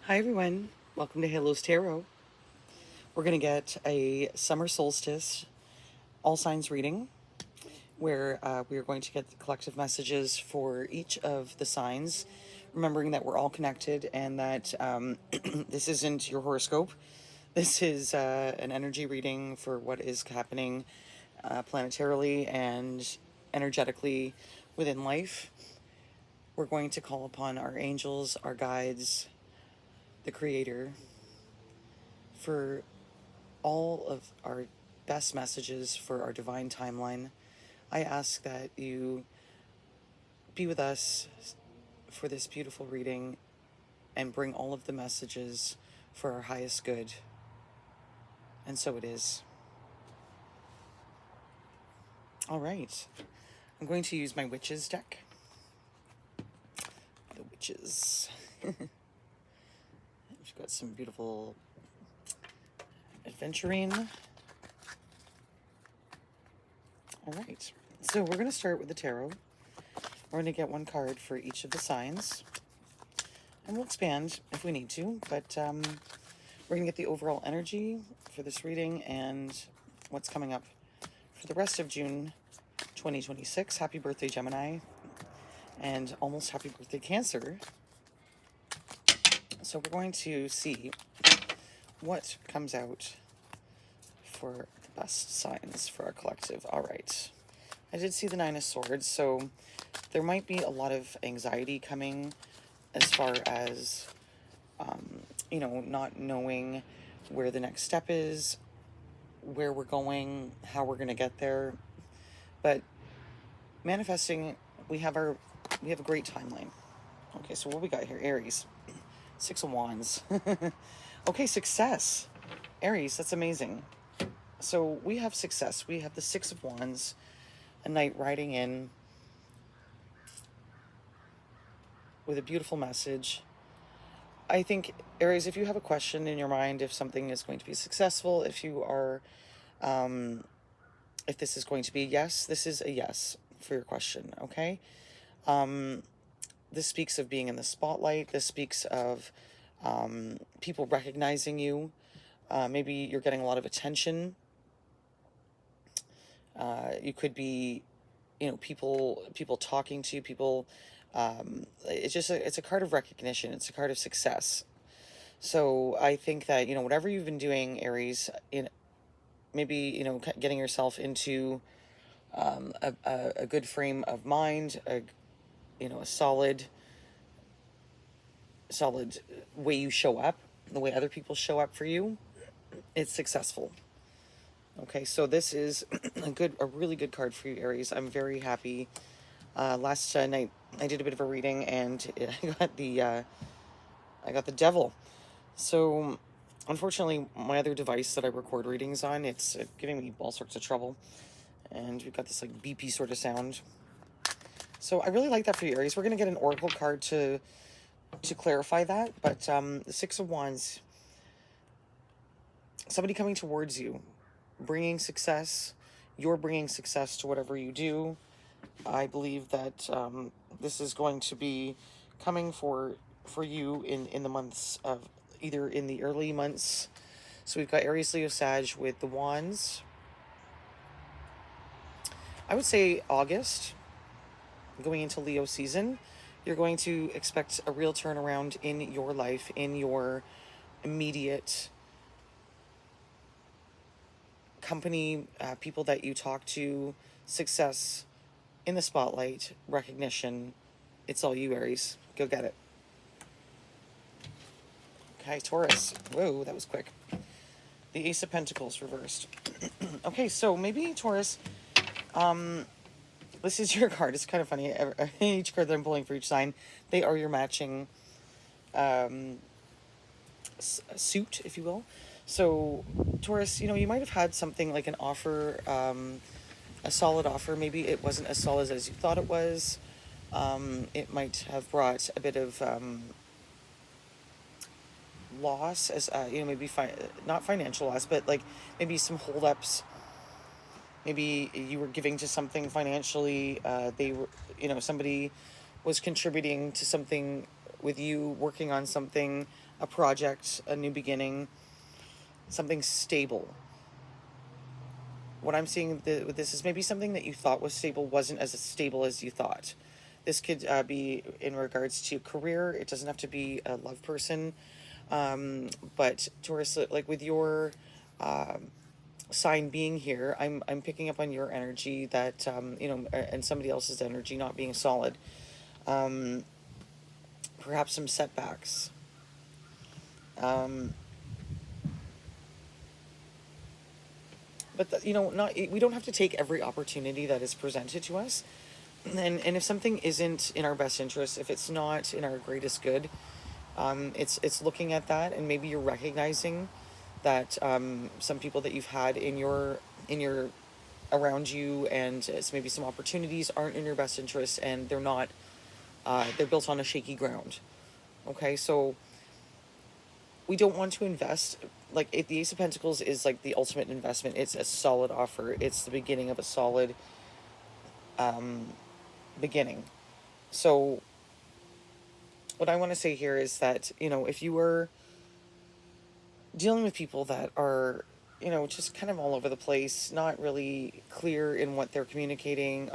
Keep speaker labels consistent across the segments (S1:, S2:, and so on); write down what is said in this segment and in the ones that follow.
S1: Hi everyone, welcome to Halo's Tarot. We're going to get a summer solstice all signs reading where we are going to get the collective messages for each of the signs, remembering that we're all connected and that this isn't your horoscope. This is an energy reading for what is happening planetarily and energetically within life. We're going to call upon our angels, our guides, the Creator, for all of our best messages for our divine timeline. I ask that you be with us for this beautiful reading and bring all of the messages for our highest good. And so it is. All right. I'm going to use my witches deck. The witches. We've got some beautiful adventuring. All right. So we're going to start with the tarot. We're going to get one card for each of the signs. And we'll expand if we need to, but we're going to get the overall energy for this reading and what's coming up for the rest of June 2026. Happy birthday, Gemini, and almost happy birthday, Cancer. So we're going to see what comes out for the best signs for our collective. All right. I did see the Nine of Swords, so there might be a lot of anxiety coming as far as, not knowing where the next step is, where we're going, how we're going to get there. But manifesting, we have a great timeline. Okay, so what we got here? Aries, Six of Wands. Okay, success. Aries, that's amazing. So we have success. We have the Six of Wands, a knight riding in with a beautiful message. I think, Aries, if you have a question in your mind, if something is going to be successful, if you are, if this is going to be a yes, this is a yes for your question, okay? This speaks of being in the spotlight. This speaks of people recognizing you. Maybe you're getting a lot of attention. You could be, people talking to you, people. It's a card of recognition. It's a card of success. So I think that, whatever you've been doing, Aries, maybe, getting yourself into a good frame of mind, a solid way you show up, the way other people show up for you, it's successful. Okay, so this is a really good card for you, Aries. I'm very happy. Last night I did a bit of a reading and I got the devil. So unfortunately, my other device that I record readings on, it's giving me all sorts of trouble, and we've got this like beepy sort of sound. So I really like that for you, Aries. We're gonna get an oracle card to clarify that, but the Six of Wands, somebody coming towards you, bringing success. You're bringing success to whatever you do. I believe that this is going to be coming for you in the months of, either in the early months. So we've got Aries, Leo, Sag with the Wands. I would say August, going into Leo season, you're going to expect a real turnaround in your life, in your immediate company, people that you talk to, success in the spotlight, recognition. It's all you, Aries. Go get it. Okay, Taurus. Whoa, that was quick. The Ace of Pentacles reversed. Okay, so maybe Taurus, this is your card. It's kind of funny. Each card that I'm pulling for each sign, they are your matching suit, if you will. So, Taurus, you might have had something like an offer, a solid offer. Maybe it wasn't as solid as you thought it was. It might have brought a bit of loss, as maybe not financial loss, but like maybe some holdups. Maybe you were giving to something financially. They were, somebody was contributing to something with you, working on something. a project, a new beginning, something stable. What I'm seeing with this is maybe something that you thought was stable wasn't as stable as you thought. This could be in regards to career. It doesn't have to be a love person. But Taurus, like with your sign being here, I'm picking up on your energy that and somebody else's energy not being solid. Perhaps some setbacks. Um, but not we don't have to take every opportunity that is presented to us. And if something isn't in our best interest, if it's not in our greatest good, it's looking at that, and maybe you're recognizing that some people that you've had in your around you, and it's maybe some opportunities aren't in your best interest, and they're not they're built on a shaky ground. Okay, so we don't want to invest like the Ace of Pentacles is like the ultimate investment. It's a solid offer. It's the beginning of a solid beginning. So what I want to say here is that if you are dealing with people that are just kind of all over the place, not really clear in what they're communicating,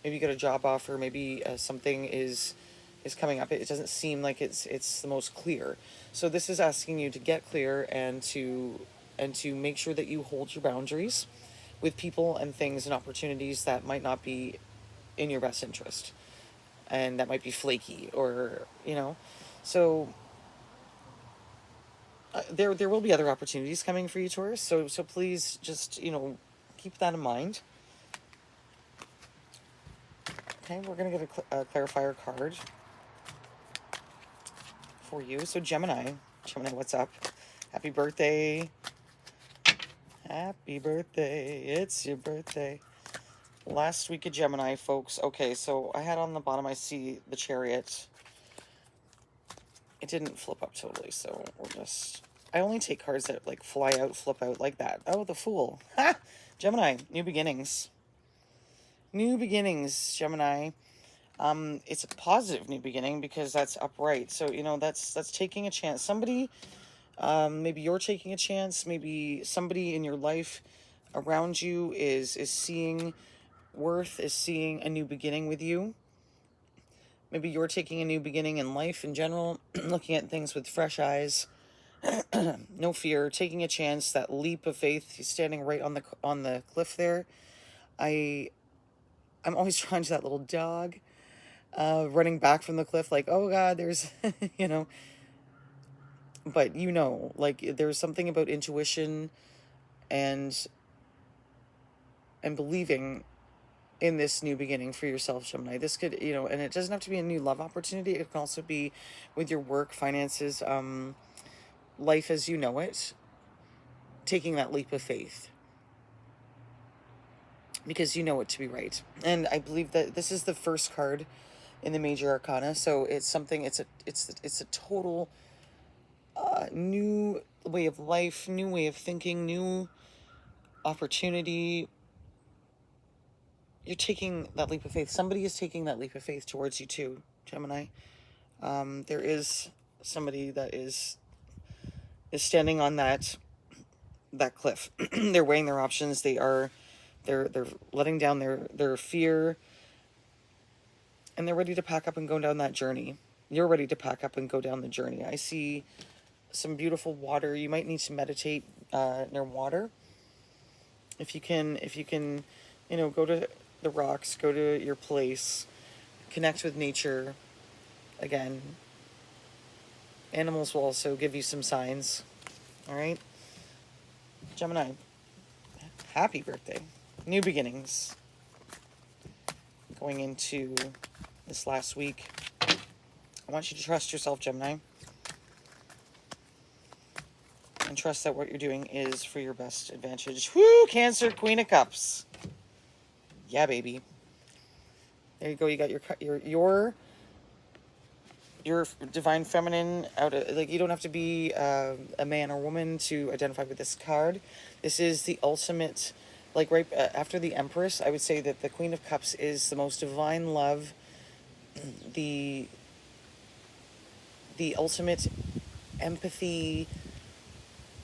S1: maybe you get a job offer, maybe something is coming up, it doesn't seem like it's the most clear. So this is asking you to get clear and to make sure that you hold your boundaries with people and things and opportunities that might not be in your best interest, and that might be flaky, or so there will be other opportunities coming for you, Taurus. So please just keep that in mind. Okay, we're gonna get a clarifier card for you. So Gemini, what's up? Happy birthday! Happy birthday! It's your birthday. Last week of Gemini, folks. Okay, so I had on the bottom, I see the Chariot. It didn't flip up totally, so I only take cards that like fly out, flip out like that. Oh, the Fool. Ha! Gemini, new beginnings. New beginnings, Gemini. It's a positive new beginning because that's upright. So, that's taking a chance. Somebody, maybe you're taking a chance. Maybe somebody in your life around you is seeing worth, is seeing a new beginning with you. Maybe you're taking a new beginning in life in general, looking at things with fresh eyes. No fear, taking a chance, that leap of faith. He's standing right on the cliff there. I'm always drawn to that little dog running back from the cliff, like, oh God, there's, but like there's something about intuition and believing in this new beginning for yourself, Gemini. This could, and it doesn't have to be a new love opportunity. It can also be with your work, finances, life as you know it, taking that leap of faith because you know it to be right. And I believe that this is the first card in the major arcana, so it's something, it's a total new way of life, new way of thinking, new opportunity. You're taking that leap of faith. Somebody is taking that leap of faith towards you too, Gemini. There is somebody that is standing on that cliff. They're weighing their options. They're letting down their fear, and they're ready to pack up and go down that journey. You're ready to pack up and go down the journey. I see some beautiful water. You might need to meditate near water. If you can, go to the rocks, go to your place, connect with nature. Again, animals will also give you some signs. All right, Gemini, happy birthday. New beginnings. Going into this last week, I want you to trust yourself, Gemini. And trust that what you're doing is for your best advantage. Woo! Cancer, Queen of Cups. Yeah, baby. There you go. You got your divine feminine out of, like, you don't have to be a man or woman to identify with this card. This is the ultimate, like right after the Empress, I would say that the Queen of Cups is the most divine love, the ultimate empathy,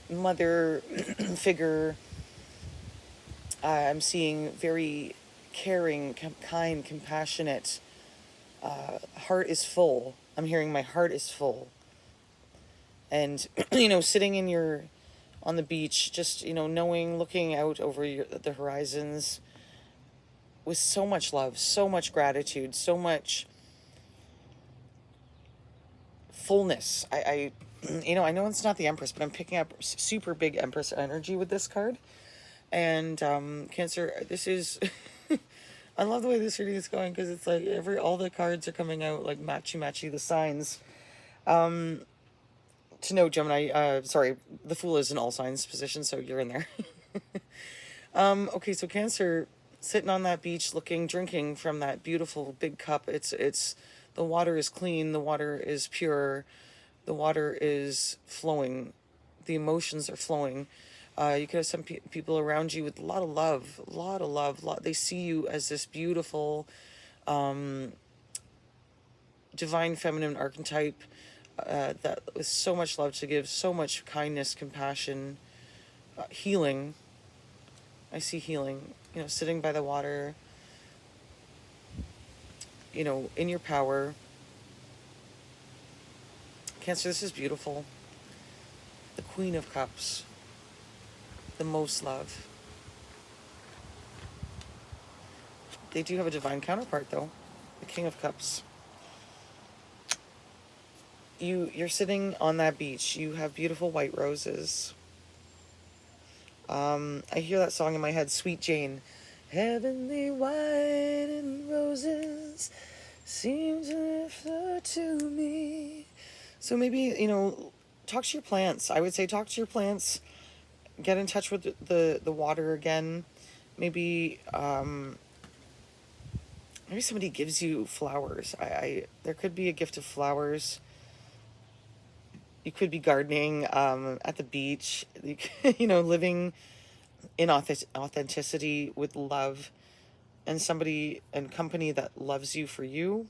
S1: mother figure. I'm seeing very caring, kind, compassionate. Heart is full. I'm hearing my heart is full. And, sitting on the beach, just, knowing, looking out over the horizons with so much love, so much gratitude, so much fullness. I know it's not the Empress, but I'm picking up super big Empress energy with this card. And Cancer, this is I love the way this reading is going, because it's like all the cards are coming out like matchy the signs. To note, Gemini, sorry, the Fool is in all signs position, so you're in there. Okay, so Cancer, sitting on that beach, drinking from that beautiful big cup. It's the water is clean, the water is pure, the water is flowing, the emotions are flowing. You could have some people around you with a lot of love, They see you as this beautiful, divine feminine archetype, that with so much love to give, so much kindness, compassion, healing. I see healing, sitting by the water, in your power. Cancer, this is beautiful. The Queen of Cups, the most love. They do have a divine counterpart, though, the King of Cups. You're sitting on that beach. You have beautiful white roses. I hear that song in my head, Sweet Jane. Heavenly white and roses seem to refer to me. So maybe, talk to your plants. I would say talk to your plants. Get in touch with the water again. Maybe maybe somebody gives you flowers. There could be a gift of flowers. You could be gardening at the beach. Living in authenticity with love, and somebody and company that loves you for you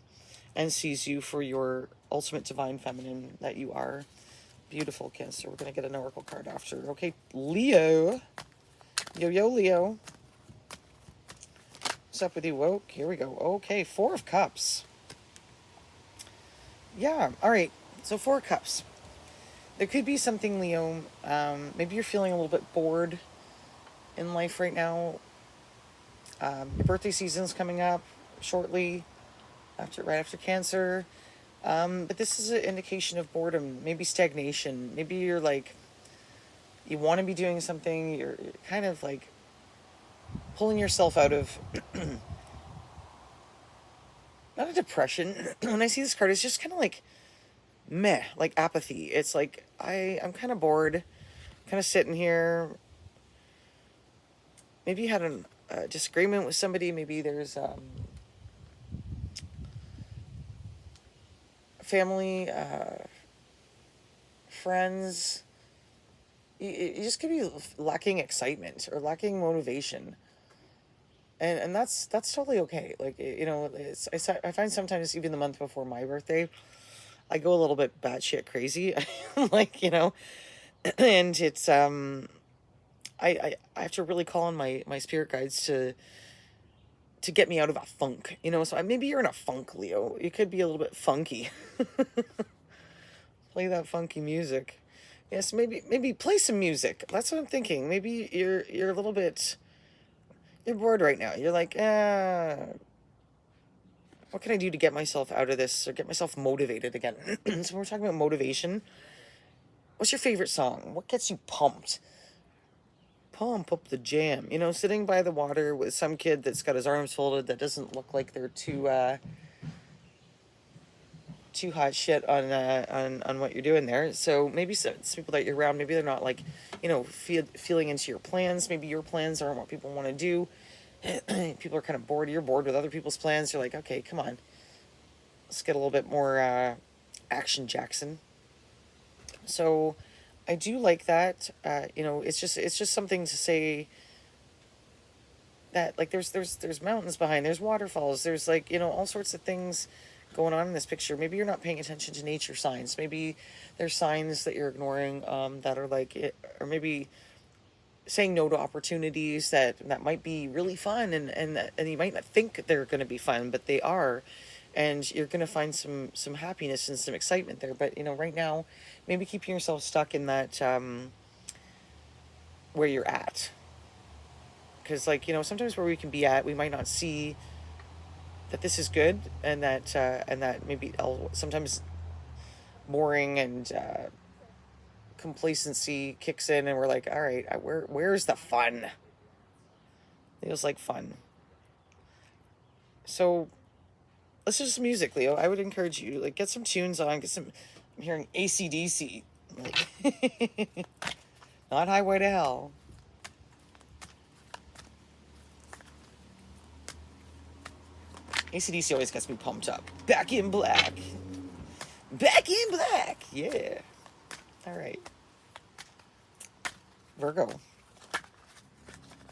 S1: and sees you for your ultimate divine feminine that you are. Beautiful, Cancer. We're going to get an oracle card after. Okay, Leo. Yo, Leo. What's up with you? Whoa, here we go. Okay, Four of Cups. Yeah, all right. So 4 Cups. There could be something, Leo. Maybe you're feeling a little bit bored in life right now. Your birthday season's coming up shortly, right after Cancer. But this is an indication of boredom, maybe stagnation. Maybe you're like, you want to be doing something. You're kind of like pulling yourself out of not a depression. When I see this card, it's just kind of like meh, like apathy. It's like I'm kind of bored, kind of sitting here. Maybe you had a disagreement with somebody. Maybe there's family, friends. You just could be lacking excitement or lacking motivation, and that's totally okay. Like, I find sometimes even the month before my birthday, I go a little bit batshit crazy, like, and it's I have to really call on my spirit guides to get me out of a funk, So maybe you're in a funk, Leo. You could be a little bit funky. Play that funky music. Yes, maybe play some music. That's what I'm thinking. Maybe you're a little bit, you're bored right now. You're like, what can I do to get myself out of this or get myself motivated again? So when we're talking about motivation, what's your favorite song? What gets you pumped? Pump up the jam. Sitting by the water with some kid that's got his arms folded that doesn't look like they're too hot shit on what you're doing there. So maybe some people that you're around, maybe they're not like, feeling into your plans. Maybe your plans aren't what people want to do. People are kind of bored. You're bored with other people's plans. You're like, okay, come on, let's get a little bit more action, Jackson. So I do like that. It's just something to say that, like, there's mountains behind, there's waterfalls, there's, like, all sorts of things going on in this picture. Maybe you're not paying attention to nature signs. Maybe there's signs that you're ignoring, that are like it, or maybe saying no to opportunities that might be really fun, and you might not think they're going to be fun, but they are, and you're going to find some happiness and some excitement there. But right now, maybe keeping yourself stuck in that, where you're at, because sometimes where we can be at, we might not see that this is good, and that maybe sometimes boring and complacency kicks in, and we're like, all right, where's the fun? Feels like fun. So let's just music, Leo. I would encourage you, like, get some tunes on, get some. I'm hearing AC/DC, like, not Highway to Hell. AC/DC always gets me pumped up. Back in Black. Back in Black. Yeah. All right. Virgo.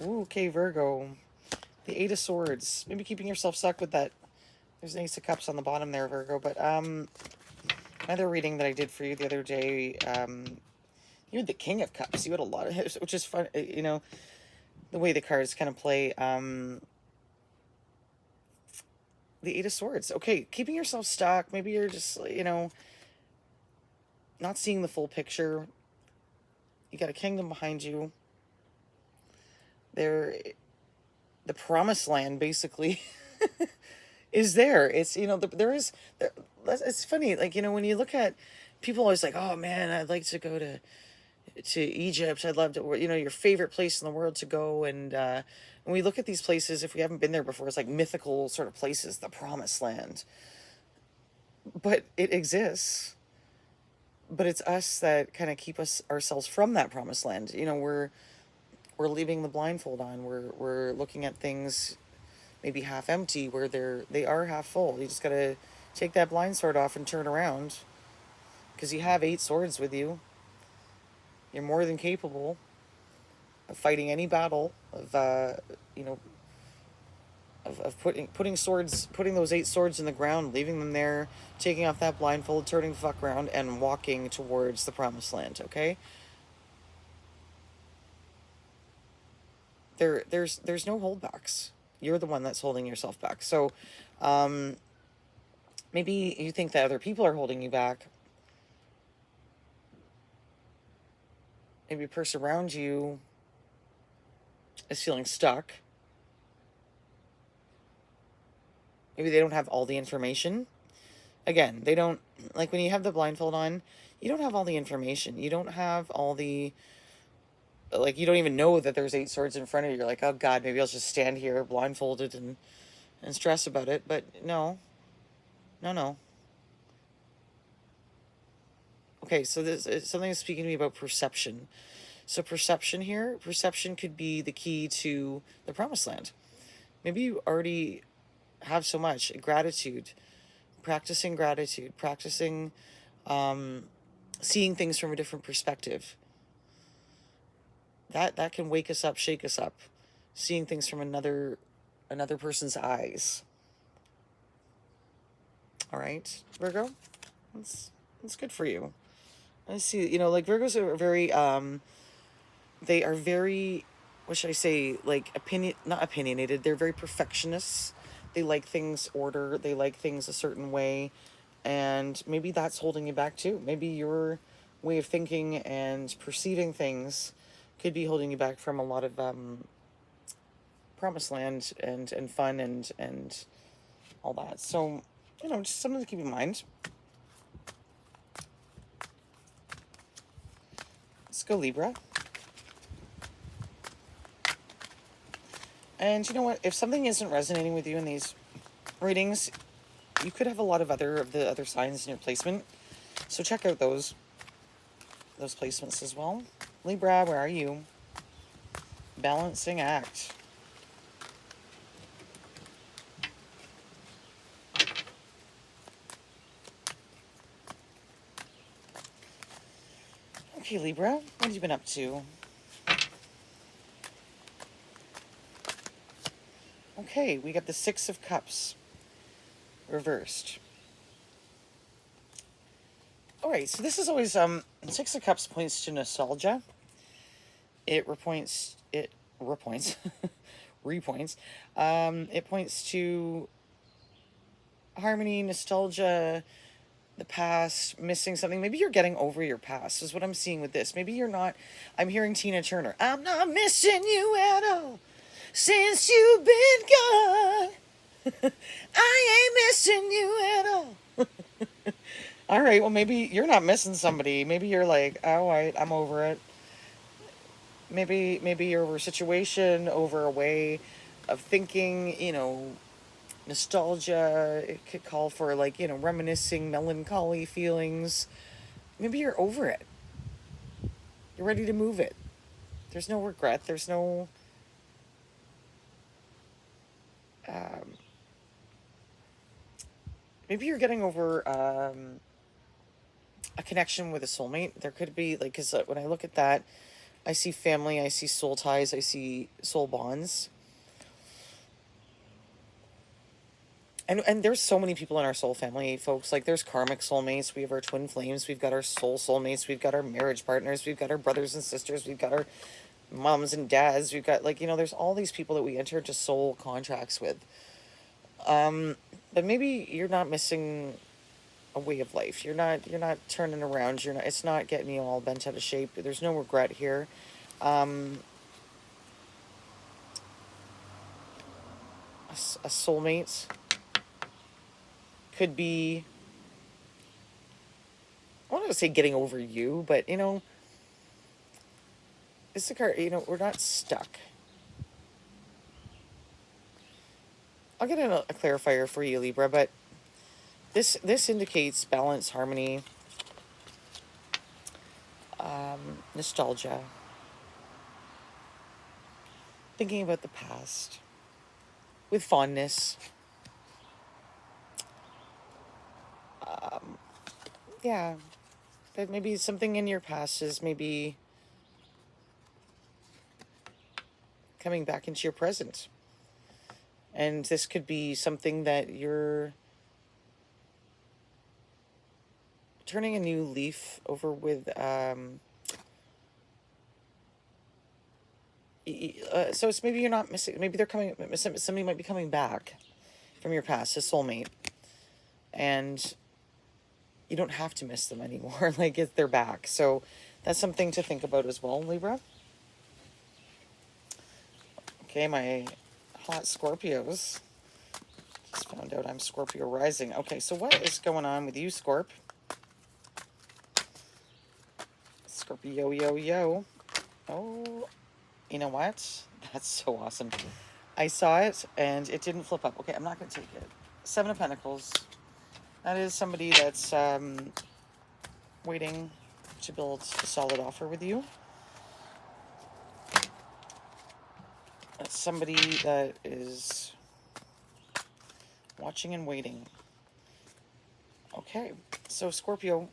S1: Ooh, okay, Virgo. The Eight of Swords. Maybe keeping yourself stuck with that. There's an Ace of Cups on the bottom there, Virgo. But another reading that I did for you the other day, you had the King of Cups. You had a lot of, which is fun. The way the cards kind of play. The Eight of Swords. Okay, keeping yourself stuck. Maybe you're just, not seeing the full picture. You got a kingdom behind you. The promised land, basically, is there. It's, it's funny, like, when you look at, people always like, oh man, I'd like to go to Egypt. I'd love to, your favorite place in the world to go. And when we look at these places, if we haven't been there before, it's like mythical sort of places, the promised land. But it exists. But it's us that kind of keep ourselves from that promised land. We're leaving the blindfold on. We're looking at things maybe half empty where they are half full. You just gotta take that blind sword off and turn around, because you have 8 swords with you. You're more than capable of fighting any battle, of putting those 8 swords in the ground, leaving them there, taking off that blindfold, turning the fuck around, and walking towards the promised land. Okay. There's no holdbacks. You're the one that's holding yourself back. So maybe you think that other people are holding you back. Maybe a person around you is feeling stuck. Maybe they don't have all the information. Again, they don't, like, when you have the blindfold on, you don't have all the information. You don't have all the, like, you don't even know that there's 8 swords in front of you. You're like, oh God, maybe I'll just stand here blindfolded and stress about it. But no. Okay, so this is something that's speaking to me about perception. So perception could be the key to the promised land. Maybe you already have so much gratitude, practicing seeing things from a different perspective. That can wake us up, shake us up, seeing things from another person's eyes. All right, Virgo, that's good for you. I see, like, Virgos are very, they are very, what should I say, like, not opinionated, they're very perfectionists. They like things order, they like things a certain way, and maybe that's holding you back too. Maybe your way of thinking and perceiving things could be holding you back from a lot of promised land and fun and all that. So, just something to keep in mind. Let's go Libra. And you know what? If something isn't resonating with you in these readings, you could have a lot of the other signs in your placement. So check out those placements as well. Libra, where are you? Balancing act. Okay, Libra, what have you been up to? Okay, we got the 6 of Cups reversed. All right, so this is always Six of Cups points to nostalgia. It repoints. It repoints. Repoints. It points to harmony, nostalgia, the past, missing something. Maybe you're getting over your past, is what I'm seeing with this. Maybe you're not. I'm hearing Tina Turner. I'm not missing you at all since you've been gone. I ain't missing you at all. All right, well, maybe you're not missing somebody. Maybe you're like, all right, I'm over it. Maybe you're over a situation, over a way of thinking, nostalgia. It could call for, like, reminiscing, melancholy feelings. Maybe you're over it. You're ready to move it. There's no regret. There's no um, maybe you're getting over a connection with a soulmate. There could be, like, because when I look at that, I see family, I see soul ties, I see soul bonds. And there's so many people in our soul family, folks. Like, there's karmic soulmates, we have our twin flames, we've got our soul soulmates, we've got our marriage partners, we've got our brothers and sisters, we've got our moms and dads, we've got, like, there's all these people that we enter into soul contracts with. But maybe you're not missing a way of life. You're not turning around. It's not getting you all bent out of shape. There's no regret here. Um, a soulmate could be, I don't want to say getting over you, but it's the card. We're not stuck. I'll get a clarifier for you, Libra, but this indicates balance, harmony, nostalgia, thinking about the past with fondness. Yeah, that maybe something in your past is maybe coming back into your present. And this could be something that you're turning a new leaf over with. So it's maybe you're not missing. Maybe they're coming. Somebody might be coming back from your past, a soulmate, and you don't have to miss them anymore. Like, if they're back, so that's something to think about as well, Libra. Okay, my hot Scorpios. Just found out I'm Scorpio rising. Okay, so what is going on with you, Scorp? Scorpio, yo, yo. Oh, you know what? That's so awesome. I saw it and it didn't flip up. Okay, I'm not going to take it. Seven of Pentacles. That is somebody that's waiting to build a solid offer with you. That's somebody that is watching and waiting. Okay, so Scorpio,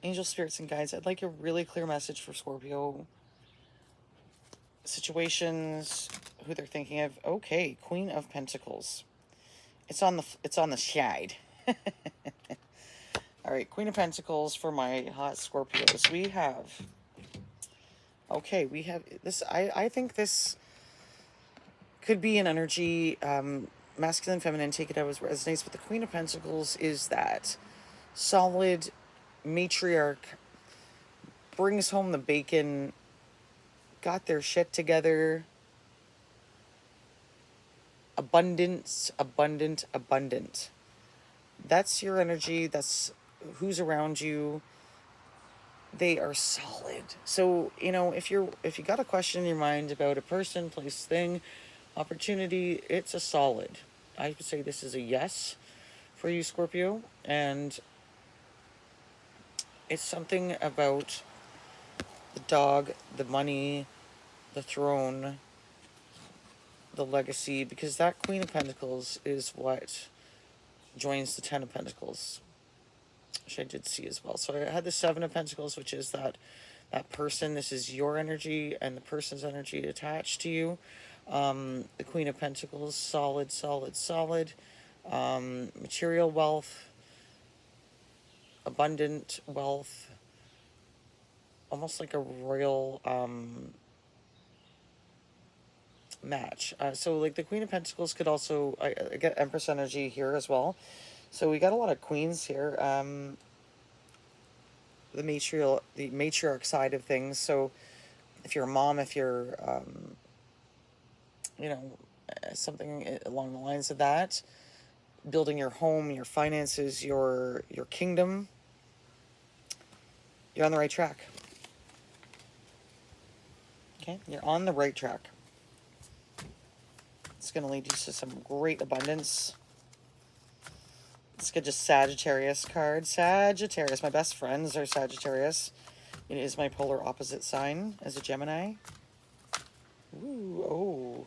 S1: angel spirits and guides, I'd like a really clear message for Scorpio. Situations, who they're thinking of. Okay, Queen of Pentacles. It's on the side. All right, Queen of Pentacles for my hot Scorpios. We have this. I think this could be an energy, masculine, feminine. Take it out as resonates. But the Queen of Pentacles is that solid matriarch, brings home the bacon, got their shit together. Abundance, abundant. That's your energy. That's who's around you. They are solid. So, if you got a question in your mind about a person, place, thing, opportunity, it's a solid. I would say this is a yes for you, Scorpio. And it's something about the dog, the money, the throne, the legacy, because that Queen of Pentacles is what joins the Ten of Pentacles, which I did see as well. So I had the Seven of Pentacles, which is that person. This is your energy and the person's energy attached to you. The Queen of Pentacles, solid. Material wealth, abundant wealth, almost like a royal match. So like the Queen of Pentacles could also, I get Empress energy here as well. So we got a lot of queens here. The matriarch side of things. So if you're a mom, if you're, you know, something along the lines of that, building your home, your finances, your kingdom, you're on the right track. Okay, you're on the right track. It's going to lead you to some great abundance. Let's get just Sagittarius card. Sagittarius, my best friends are Sagittarius. It is my polar opposite sign as a Gemini. Ooh, oh.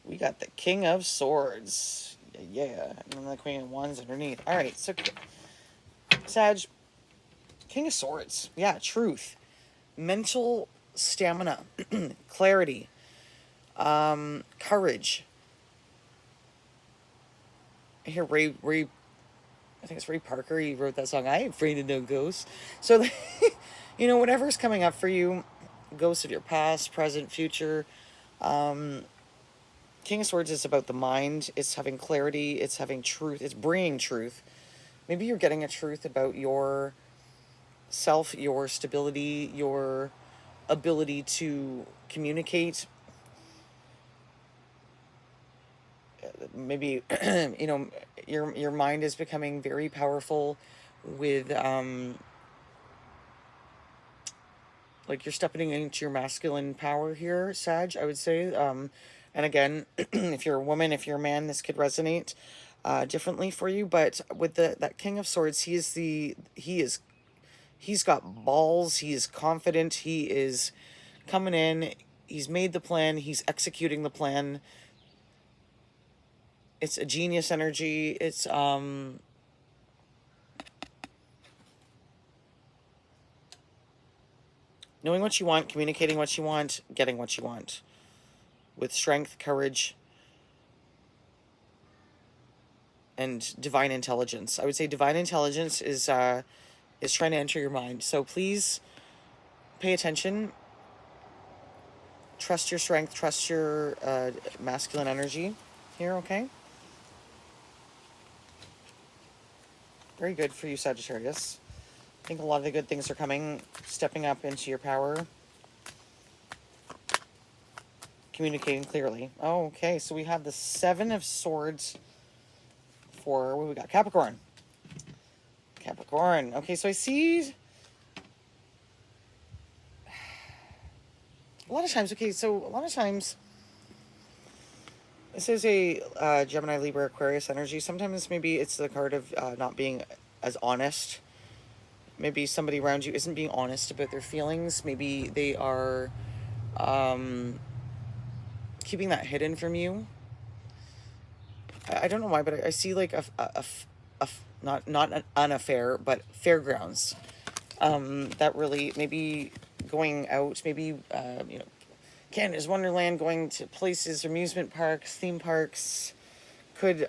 S1: We got the King of Swords. Yeah, and then the Queen of Wands underneath. All right, so Sag, King of Swords. Yeah, truth. Mental stamina. Clarity. Courage. I hear Ray, I think it's Ray Parker. He wrote that song, I Ain't Afraid of No Ghosts. So, you know, whatever's coming up for you, ghosts of your past, present, future. King of Swords is about the mind. It's having clarity. It's having truth. It's bringing truth. Maybe you're getting a truth about your self, your stability, your ability to communicate. Maybe, you know, your mind is becoming very powerful with, like you're stepping into your masculine power here, Sag, I would say. And again, if you're a woman, if you're a man, this could resonate differently for you. But with that King of Swords, he's got balls. He is confident. He is coming in. He's made the plan. He's executing the plan. It's a genius energy. It's knowing what you want, communicating what you want, getting what you want, with strength, courage, and divine intelligence. I would say divine intelligence is trying to enter your mind. So please pay attention. Trust your strength. Trust your masculine energy here. Okay. Very good for you, Sagittarius. I think a lot of the good things are coming. Stepping up into your power. Communicating clearly. Oh, okay, so we have the Seven of Swords for, what we got? Capricorn. Capricorn. Okay, so I see a lot of times, this is a Gemini, Libra, Aquarius energy. Sometimes maybe it's the card of not being as honest. Maybe somebody around you isn't being honest about their feelings. Maybe they are keeping that hidden from you. I don't know why, but I see like not an affair, but fairgrounds. That really, maybe going out, maybe, you know, Canada's Wonderland, going to places, amusement parks, theme parks, could,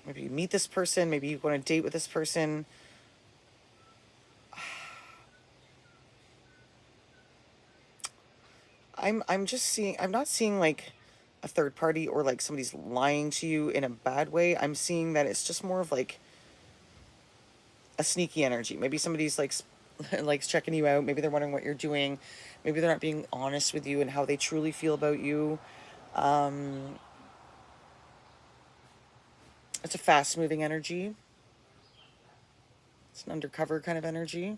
S1: maybe you meet this person, maybe you go on a date with this person. I'm just seeing, I'm not seeing like a third party or like somebody's lying to you in a bad way. I'm seeing that it's just more of like a sneaky energy. Maybe somebody's like likes checking you out. Maybe they're wondering what you're doing. Maybe they're not being honest with you and how they truly feel about you. It's a fast moving energy. It's an undercover kind of energy.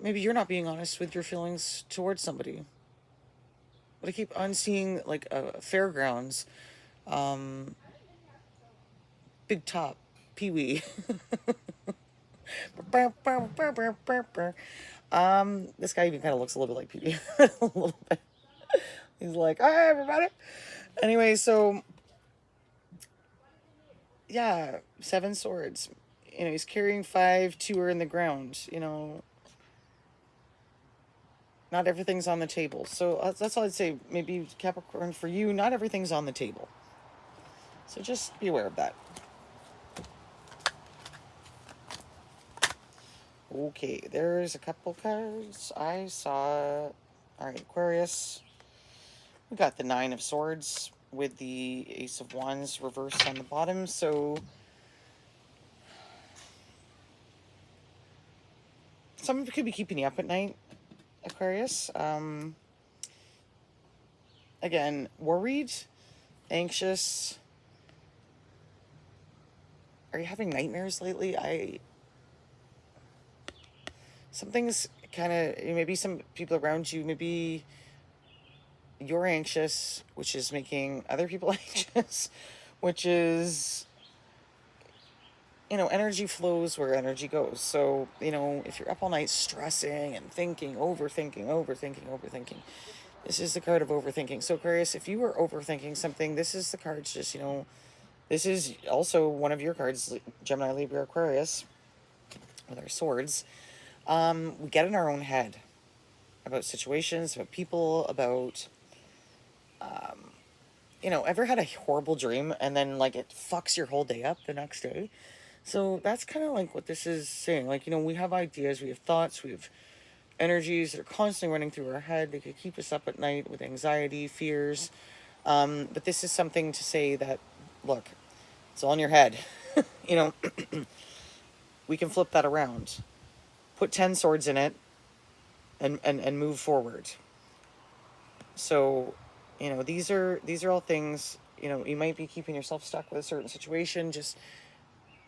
S1: Maybe you're not being honest with your feelings towards somebody. But I keep on seeing like fairgrounds, big top, peewee. This guy even kind of looks a little bit like Pee-wee. A little bit. He's like, hi, everybody. Anyway, so, yeah, 7 swords. You know, he's carrying 5, 2 are in the ground, you know. Not everything's on the table. So that's all I'd say. Maybe Capricorn, for you, not everything's on the table. So just be aware of that. Okay, there's a couple cards I saw. All right, Aquarius. We got the Nine of Swords with the Ace of Wands reversed on the bottom. So some could be keeping you up at night, Aquarius. Again, worried, anxious. Are you having nightmares lately? Something's kind of, maybe some people around you, maybe you're anxious, which is making other people anxious, which is, energy flows where energy goes. So, if you're up all night stressing and thinking, overthinking, this is the card of overthinking. So, Aquarius, if you are overthinking something, this is the card. Just, this is also one of your cards, Gemini, Libra, Aquarius, with our swords. We get in our own head about situations, about people, about, ever had a horrible dream and then, it fucks your whole day up the next day? So that's kind of like what this is saying. We have ideas, we have thoughts, we have energies that are constantly running through our head. They could keep us up at night with anxiety, fears. But this is something to say that, look, it's all in your head. We can flip that around. Put 10 swords in it and move forward. So, these are all things, you might be keeping yourself stuck with a certain situation, just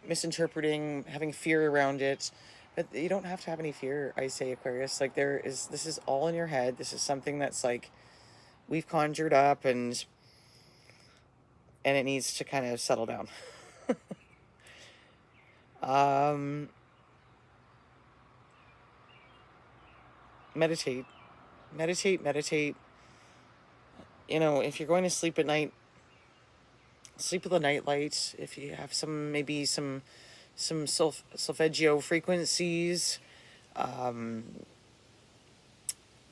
S1: misinterpreting, having fear around it. But you don't have to have any fear, I say, Aquarius. This is all in your head. This is something that's we've conjured up, and it needs to kind of settle down. Meditate. If you're going to sleep at night, sleep with a night light. If you have some solfeggio frequencies,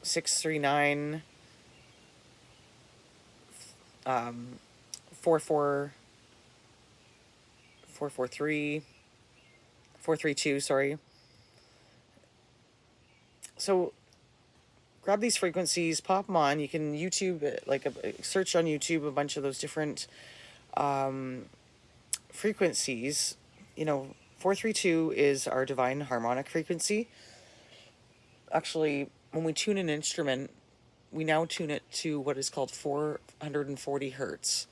S1: 639, 443, 432, sorry. So grab these frequencies, pop them on. You can YouTube, search on YouTube a bunch of those different frequencies. 432 is our divine harmonic frequency. Actually, when we tune an instrument, we now tune it to what is called 440 hertz.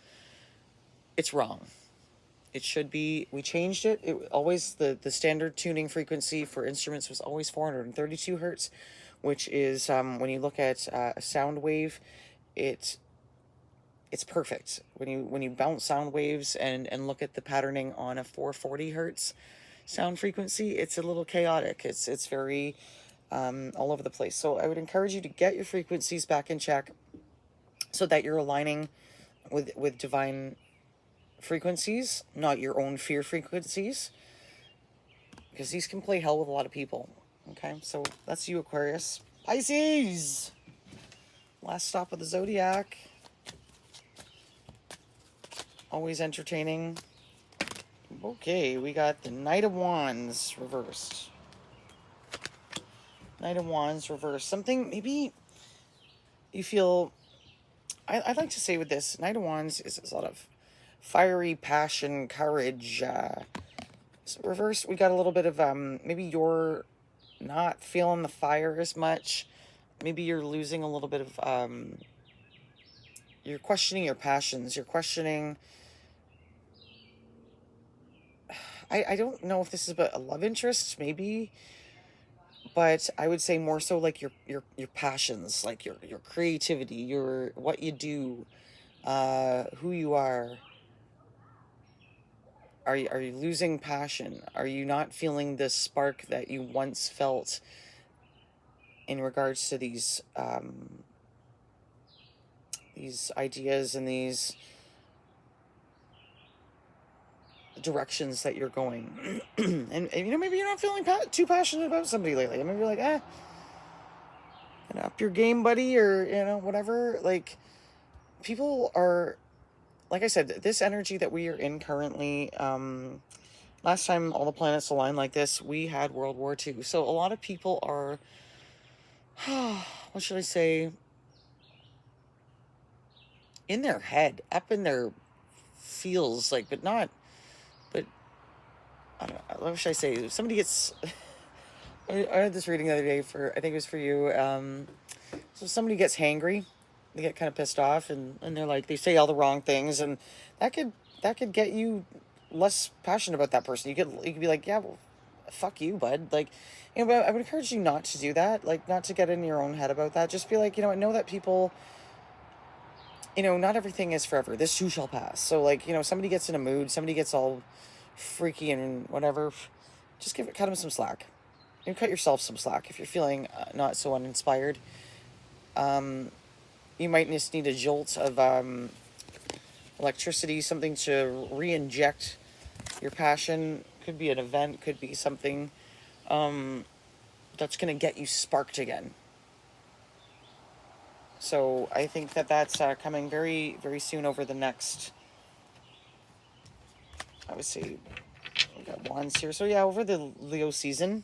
S1: It's wrong. It should be, we changed it. The standard tuning frequency for instruments was always 432 hertz, which is, when you look at a sound wave, it's perfect. When you bounce sound waves and look at the patterning on a 440 hertz sound frequency, it's a little chaotic. It's very all over the place. So I would encourage you to get your frequencies back in check so that you're aligning with divine frequencies, not your own fear frequencies, because these can play hell with a lot of people. Okay, so that's you, Aquarius. Pisces! Last stop of the zodiac. Always entertaining. Okay, we got the Knight of Wands reversed. Knight of Wands reversed. Something, maybe you feel... I'd like to say with this, Knight of Wands is a lot of fiery passion, courage. So reverse, we got a little bit of, maybe you're not feeling the fire as much. Maybe you're losing a little bit of, you're questioning your passions. You're questioning... I don't know if this is about a love interest, maybe, but I would say more so your passions, your creativity, your what you do, who you are. Are you losing passion? Are you not feeling the spark that you once felt in regards to these ideas and these directions that you're going? and maybe you're not feeling too passionate about somebody lately. Maybe you're like, up your game, buddy, or, whatever. Like, people are, like I said, this energy that we are in currently, last time all the planets aligned like this, we had World War II. So a lot of people are, what should I say, in their head, up in their feels, like, but not, but, I don't know, what should I say? Somebody gets, I had this reading the other day I think it was for you, so somebody gets hangry, they get kind of pissed off, and they're like, they say all the wrong things, and that could get you less passionate about that person. You could be like, yeah, well, fuck you, bud. Like, but I would encourage you not to do that, like, not to get in your own head about that. Just be like, know that people, not everything is forever. This too shall pass. So, like, somebody gets in a mood, somebody gets all freaky and whatever, just cut them some slack. Cut yourself some slack if you're feeling not so uninspired. You might just need a jolt of electricity, something to re-inject your passion. Could be an event, could be something that's going to get you sparked again. So I think that's coming very, very soon over the next, I would say, we got wands here. So yeah, over the Leo season,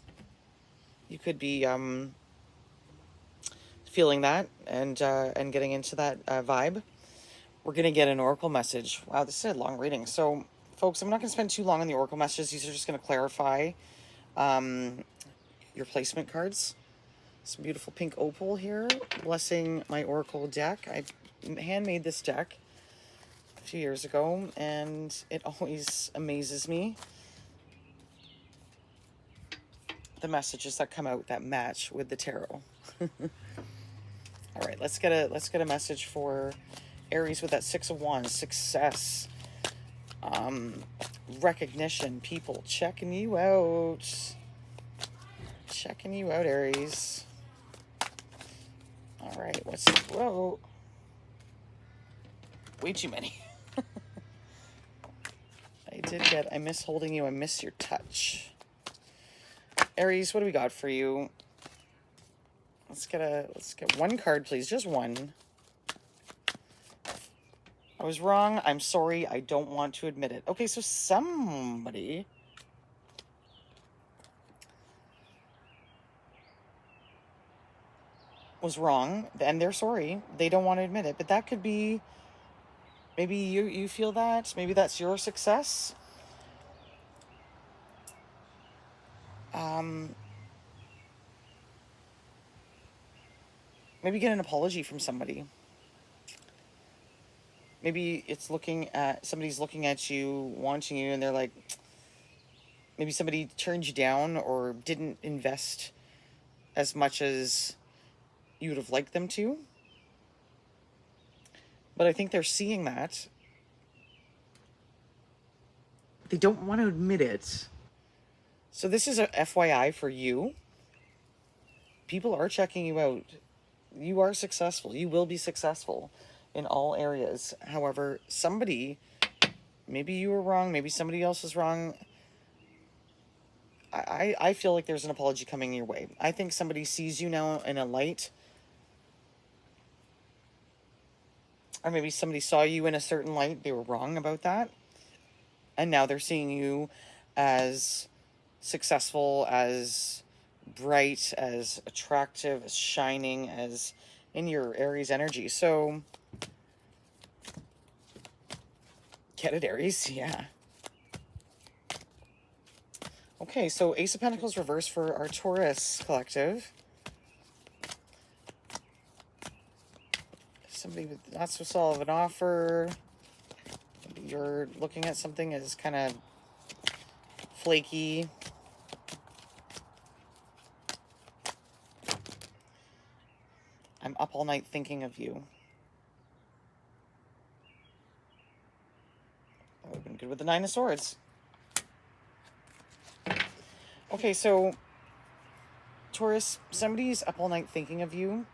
S1: you could be feeling that and getting into that vibe. We're going to get an oracle message. Wow, this is a long reading. So, folks, I'm not going to spend too long on the oracle messages. These are just going to clarify your placement cards. Some beautiful pink opal here, blessing my oracle deck. I handmade this deck a few years ago, and it always amazes me the messages that come out that match with the tarot. All right, let's get a message for Aries with that Six of Wands, success, recognition, people checking you out. Checking you out, Aries. All right, whoa. Way too many. I miss holding you, I miss your touch. Aries, what do we got for you? Let's get one card, please, just one. I was wrong. I'm sorry. I don't want to admit it. Okay, so somebody was wrong, and they're sorry. They don't want to admit it. But that could be, maybe you feel that. Maybe that's your success. Maybe get an apology from somebody. Maybe somebody's looking at you, wanting you, and they're like, maybe somebody turned you down or didn't invest as much as you would have liked them to. But I think they're seeing that. They don't want to admit it. So this is a FYI for you. People are checking you out. You are successful. You will be successful in all areas. However, maybe you were wrong, maybe somebody else was wrong. I feel like there's an apology coming your way. I think somebody sees you now in a light. Or maybe somebody saw you in a certain light. They were wrong about that. And now they're seeing you as successful, as bright, as attractive, as shining, as in your Aries energy. So, get it, Aries? Yeah. Okay, so Ace of Pentacles reverse for our Taurus collective. Somebody with not so solid of an offer. Maybe you're looking at something as kind of flaky. I'm up all night thinking of you. That would have been good with the Nine of Swords. Okay, so Taurus, somebody's up all night thinking of you.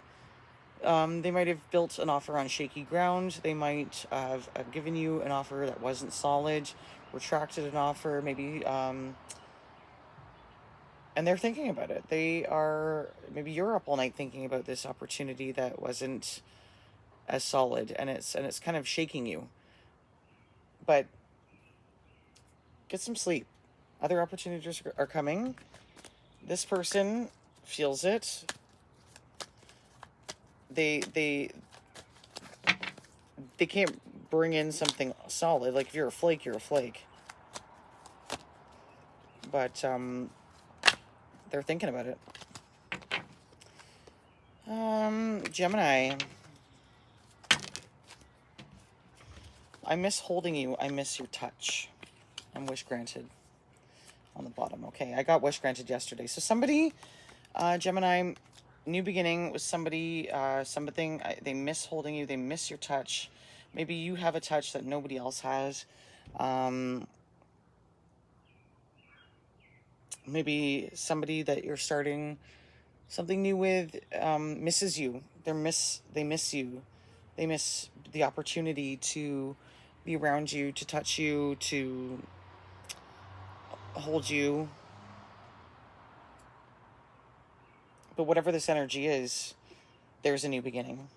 S1: They might have built an offer on shaky ground. They might have given you an offer that wasn't solid, retracted an offer, maybe And they're thinking about it. They are, maybe you're up all night thinking about this opportunity that wasn't as solid, and it's kind of shaking you. But get some sleep. Other opportunities are coming. This person feels it. They can't bring in something solid. Like if you're a flake, you're a flake. But they're thinking about it. Gemini. I miss holding you. I miss your touch. And wish granted on the bottom. Okay, I got wish granted yesterday. So somebody, Gemini, new beginning with somebody, something, they miss holding you. They miss your touch. Maybe you have a touch that nobody else has. Maybe somebody that you're starting something new with misses you. They miss you. They miss the opportunity to be around you, to touch you, to hold you. But whatever this energy is, there's a new beginning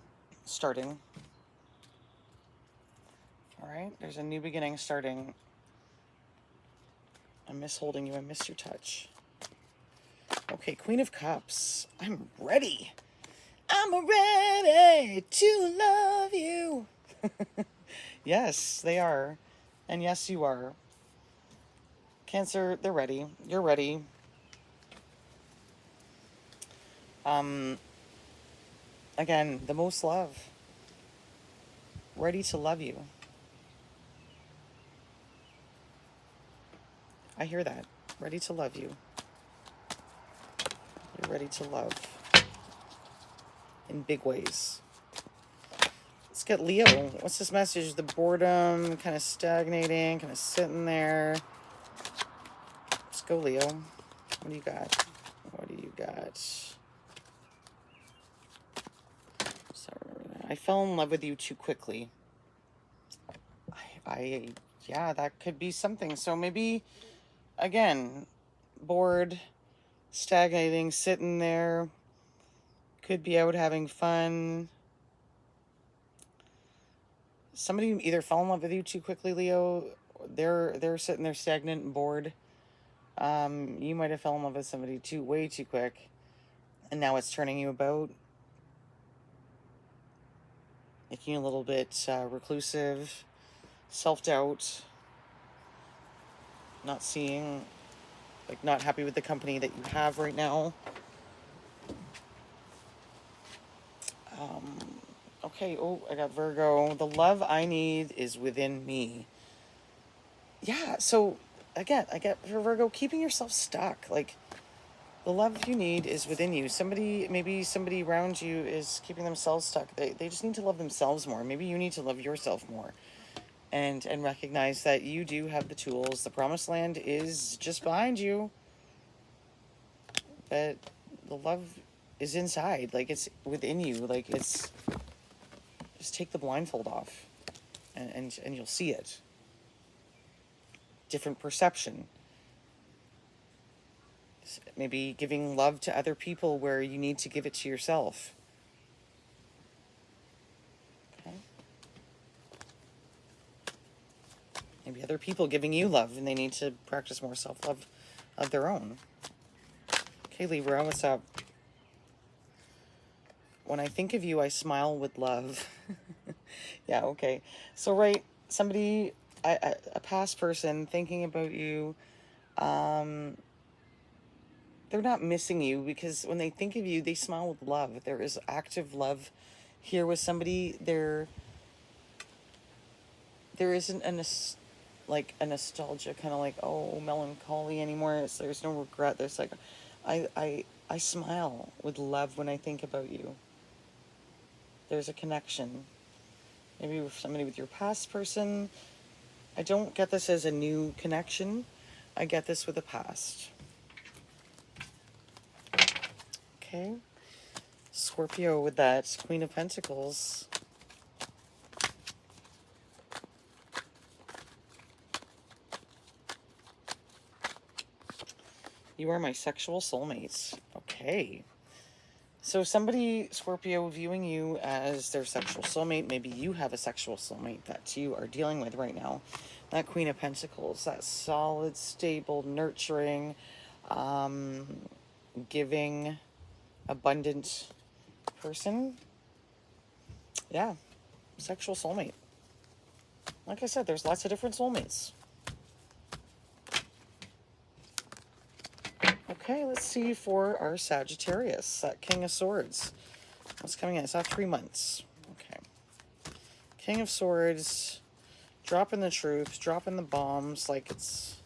S1: starting. All right, there's a new beginning starting. I miss holding you. I miss your touch. Okay, Queen of Cups. I'm ready. I'm ready to love you. Yes, they are. And yes, you are. Cancer, they're ready. You're ready. Again, the most love. Ready to love you. I hear that. Ready to love you. You're ready to love. In big ways. Let's get Leo. What's this message? The boredom, kind of stagnating, kind of sitting there. Let's go, Leo. What do you got? What do you got? Sorry, remember that. I fell in love with you too quickly. Yeah, that could be something. So maybe, again, bored, stagnating, sitting there. Could be out having fun. Somebody either fell in love with you too quickly, Leo. They're sitting there stagnant and bored. You might have fell in love with somebody way too quick, and now it's turning you about, making you a little bit reclusive, self-doubt, not seeing, like not happy with the company that you have right now. Okay, oh, I got Virgo. The love I need is within me. Yeah, so again, I get for Virgo, keeping yourself stuck. Like, the love you need is within you. Maybe somebody around you is keeping themselves stuck. They just need to love themselves more. Maybe you need to love yourself more. And recognize that you do have the tools. The promised land is just behind you. That the love is inside. Like, it's within you. Like, it's... Just take the blindfold off. And you'll see it. Different perception. Maybe giving love to other people where you need to give it to yourself. Okay. Maybe other people giving you love and they need to practice more self-love of their own. Okay, Libra, what's up? When I think of you, I smile with love. Yeah, okay. So, right, somebody, a past person thinking about you, they're not missing you, because when they think of you, they smile with love. There is active love here with somebody. There isn't a nostalgia, kind of like, oh, melancholy anymore. There's no regret. There's like, I smile with love when I think about you. There's a connection. Maybe with somebody, with your past person. I don't get this as a new connection. I get this with the past. Okay. Scorpio with that Queen of Pentacles. You are my sexual soulmates. Okay. So somebody, Scorpio, viewing you as their sexual soulmate, maybe you have a sexual soulmate that you are dealing with right now. That Queen of Pentacles, that solid, stable, nurturing, giving, abundant person. Yeah, sexual soulmate. Like I said, there's lots of different soulmates. Okay, let's see for our Sagittarius, that King of Swords. What's coming in? It's not 3 months. Okay. King of Swords, dropping the troops, dropping the bombs like it's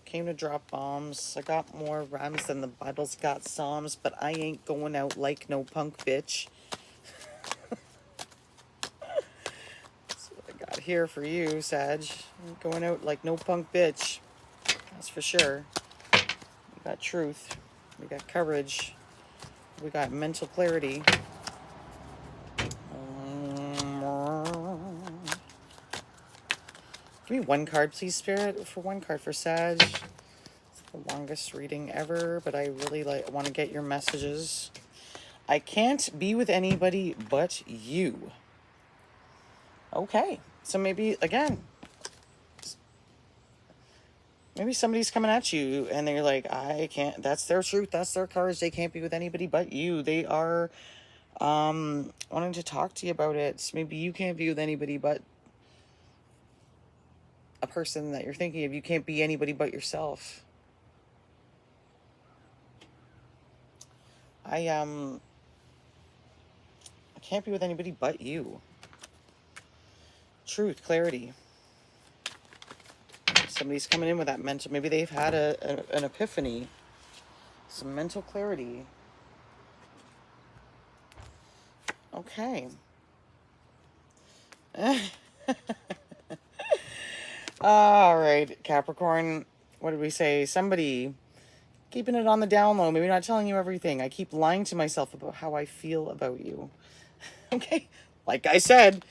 S1: came to drop bombs. I got more rhymes than the Bible's got psalms, but I ain't going out like no punk bitch. That's what I got here for you, Sag. Ain't going out like no punk bitch. That's for sure. We got truth. We got courage. We got mental clarity. Give me one card, please, Spirit, for one card for Sag. It's the longest reading ever, but I really want to get your messages. I can't be with anybody but you. Okay, so maybe, again, maybe somebody's coming at you and they're like, I can't, that's their truth, that's their courage, they can't be with anybody but you. They are wanting to talk to you about it. Maybe you can't be with anybody but a person that you're thinking of. You can't be anybody but yourself. I can't be with anybody but you. Truth, clarity. Somebody's coming in with that mental, maybe they've had an epiphany, some mental clarity. Okay. All right, Capricorn, what did we say? Somebody keeping it on the down low, maybe not telling you everything. I keep lying to myself about how I feel about you. Okay, like I said,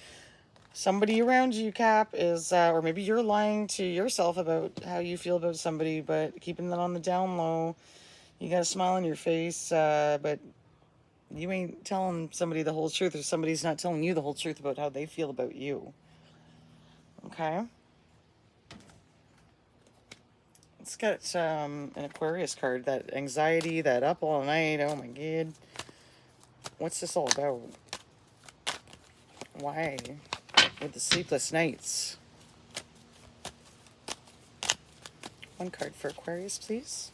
S1: somebody around you, Cap, is, or maybe you're lying to yourself about how you feel about somebody, but keeping that on the down low. You got a smile on your face, but you ain't telling somebody the whole truth, or somebody's not telling you the whole truth about how they feel about you. Okay? Let's get an Aquarius card. That anxiety, that up all night. Oh my god. What's this all about? Why? With the sleepless nights. One card for Aquarius, please.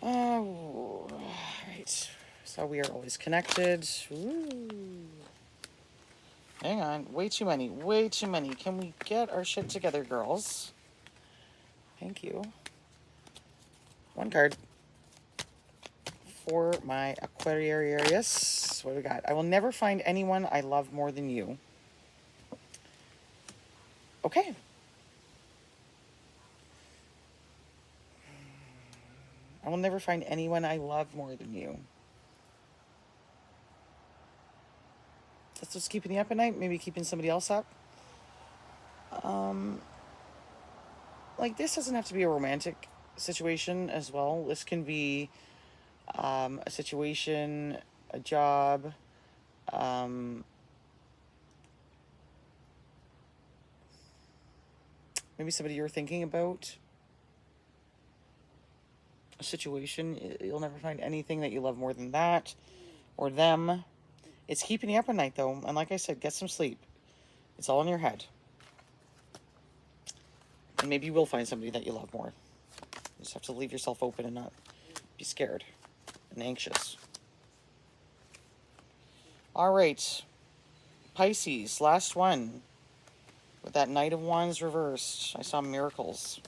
S1: Oh, right. So we are always connected. Ooh. Hang on. Way too many. Way too many. Can we get our shit together, girls? Thank you. One card for my Aquarius. What do we got? I will never find anyone I love more than you. Okay. I will never find anyone I love more than you. That's what's keeping you up at night. Maybe keeping somebody else up. Like, this doesn't have to be a romantic situation as well. This can be a situation, a job, maybe somebody you're thinking about, a situation. You'll never find anything that you love more than that or them. It's keeping you up at night, though. And like I said, get some sleep. It's all in your head. And maybe you will find somebody that you love more. You just have to leave yourself open and not be scared and anxious. All right. Pisces, last one. With that Knight of Wands reversed, I saw miracles.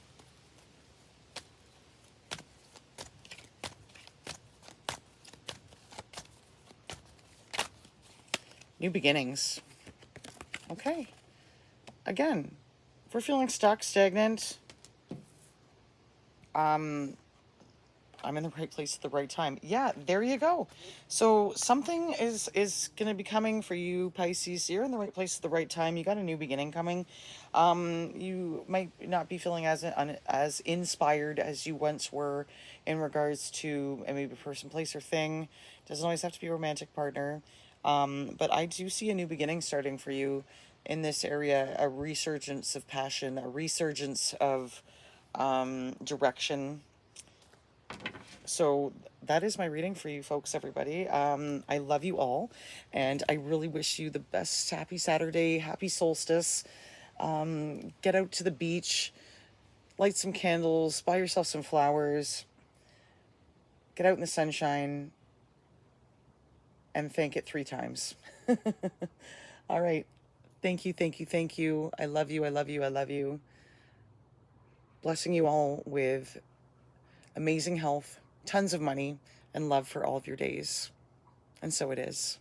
S1: New beginnings. Okay. Again, if we're feeling stuck, stagnant, I I'm in the right place at the right time. Yeah, there you go. So something is going to be coming for you, Pisces. You're in the right place at the right time. You got a new beginning coming. You might not be feeling as inspired as you once were in regards to maybe a person, place, or thing. Doesn't always have to be a romantic partner. But I do see a new beginning starting for you in this area, a resurgence of passion, a resurgence of direction. So that is my reading for you folks, everybody. I love you all, and I really wish you the best. Happy Saturday, happy solstice. Get out to the beach, light some candles, buy yourself some flowers, get out in the sunshine, and thank it 3 times. All right. Thank you, thank you, thank you. I love you, I love you, I love you. Blessing you all with amazing health, tons of money, and love for all of your days. And so it is.